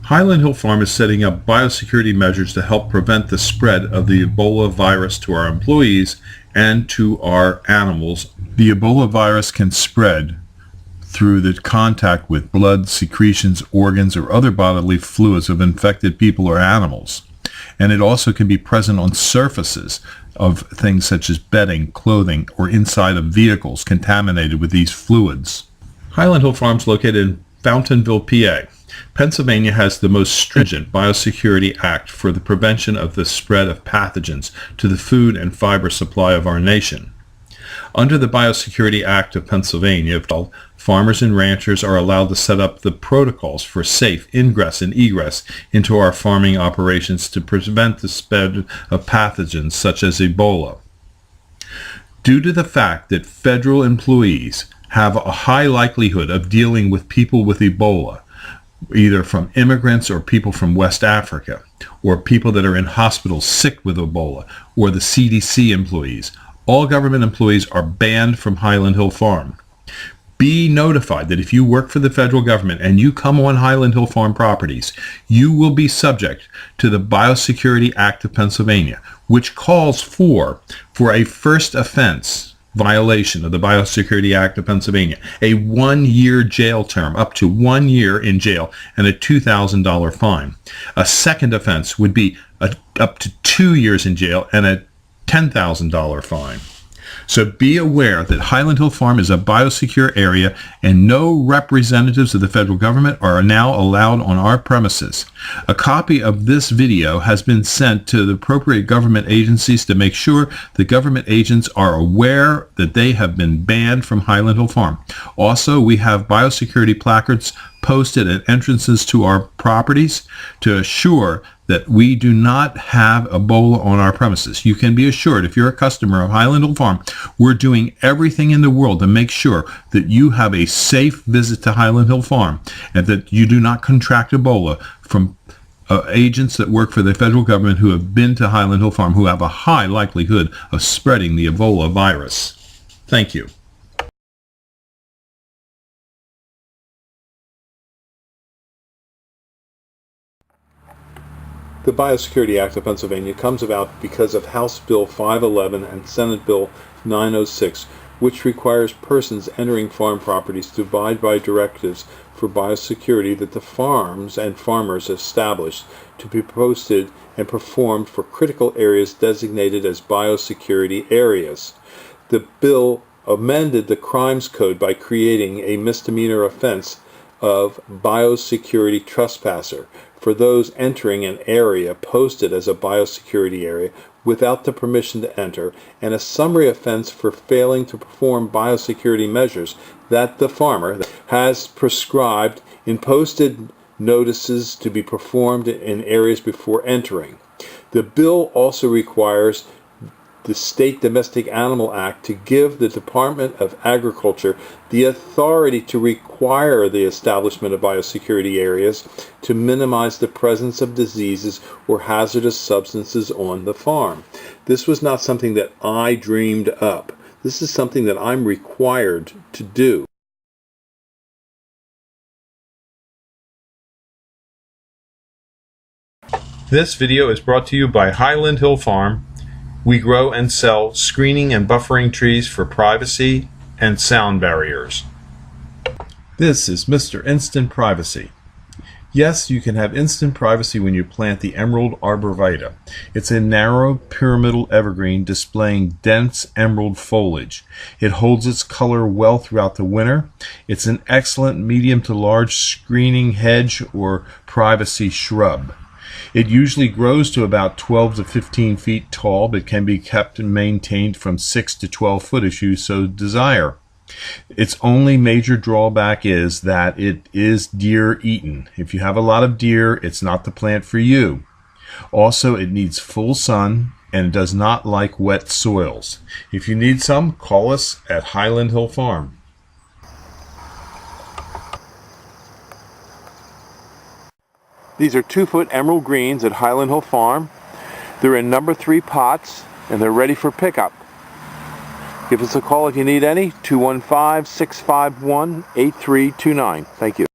Highland Hill Farm is setting up biosecurity measures to help prevent the spread of the Ebola virus to our employees and to our animals. The Ebola virus can spread through the contact with blood, secretions, organs, or other bodily fluids of infected people or animals. And it also can be present on surfaces of things such as bedding, clothing, or inside of vehicles contaminated with these fluids. Highland Hill Farm is located in Fountainville, PA. Pennsylvania has the most stringent Biosecurity Act for the prevention of the spread of pathogens to the food and fiber supply of our nation. Under the Biosecurity Act of Pennsylvania, farmers and ranchers are allowed to set up the protocols for safe ingress and egress into our farming operations to prevent the spread of pathogens such as Ebola. Due to the fact that federal employees have a high likelihood of dealing with people with Ebola, either from immigrants or people from West Africa, or people that are in hospitals sick with Ebola, or the CDC employees, all government employees are banned from Highland Hill Farm. Be notified that if you work for the federal government and you come on Highland Hill Farm properties, you will be subject to the Biosecurity Act of Pennsylvania, which calls for a first offense violation of the Biosecurity Act of Pennsylvania, a 1-year jail term, up to 1 year in jail, and a $2,000 fine. A second offense would be up to 2 years in jail and a $10,000 fine. So be aware that Highland Hill Farm is a biosecure area and no representatives of the federal government are now allowed on our premises. A copy of this video has been sent to the appropriate government agencies to make sure the government agents are aware that they have been banned from Highland Hill Farm. Also, we have biosecurity placards posted at entrances to our properties to assure that we do not have Ebola on our premises. You can be assured, if you're a customer of Highland Hill Farm, we're doing everything in the world to make sure that you have a safe visit to Highland Hill Farm and that you do not contract Ebola from agents that work for the federal government who have been to Highland Hill Farm, who have a high likelihood of spreading the Ebola virus. Thank you. The Biosecurity Act of Pennsylvania comes about because of House Bill 511 and Senate Bill 906, which requires persons entering farm properties to abide by directives for biosecurity that the farms and farmers established to be posted and performed for critical areas designated as biosecurity areas. The bill amended the Crimes Code by creating a misdemeanor offense of biosecurity trespasser for those entering an area posted as a biosecurity area without the permission to enter, and a summary offense for failing to perform biosecurity measures that the farmer has prescribed in posted notices to be performed in areas before entering. The bill also requires the State Domestic Animal Act to give the Department of Agriculture the authority to require the establishment of biosecurity areas to minimize the presence of diseases or hazardous substances on the farm. This was not something that I dreamed up. This is something that I'm required to do. This video is brought to you by Highland Hill Farm. We grow and sell screening and buffering trees for privacy and sound barriers. This is Mr. Instant Privacy. Yes, you can have instant privacy when you plant the emerald arborvitae. It's a narrow pyramidal evergreen displaying dense emerald foliage. It holds its color well throughout the winter. It's an excellent medium to large screening hedge or privacy shrub. It usually grows to about 12 to 15 feet tall, but can be kept and maintained from 6 to 12 foot if you so desire. Its only major drawback is that it is deer eaten. If you have a lot of deer, it's not the plant for you. Also, it needs full sun and does not like wet soils. If you need some, call us at Highland Hill Farm. These are 2-foot emerald greens at Highland Hill Farm. They're in number 3 pots and they're ready for pickup. Give us a call if you need any, 215-651-8329. Thank you.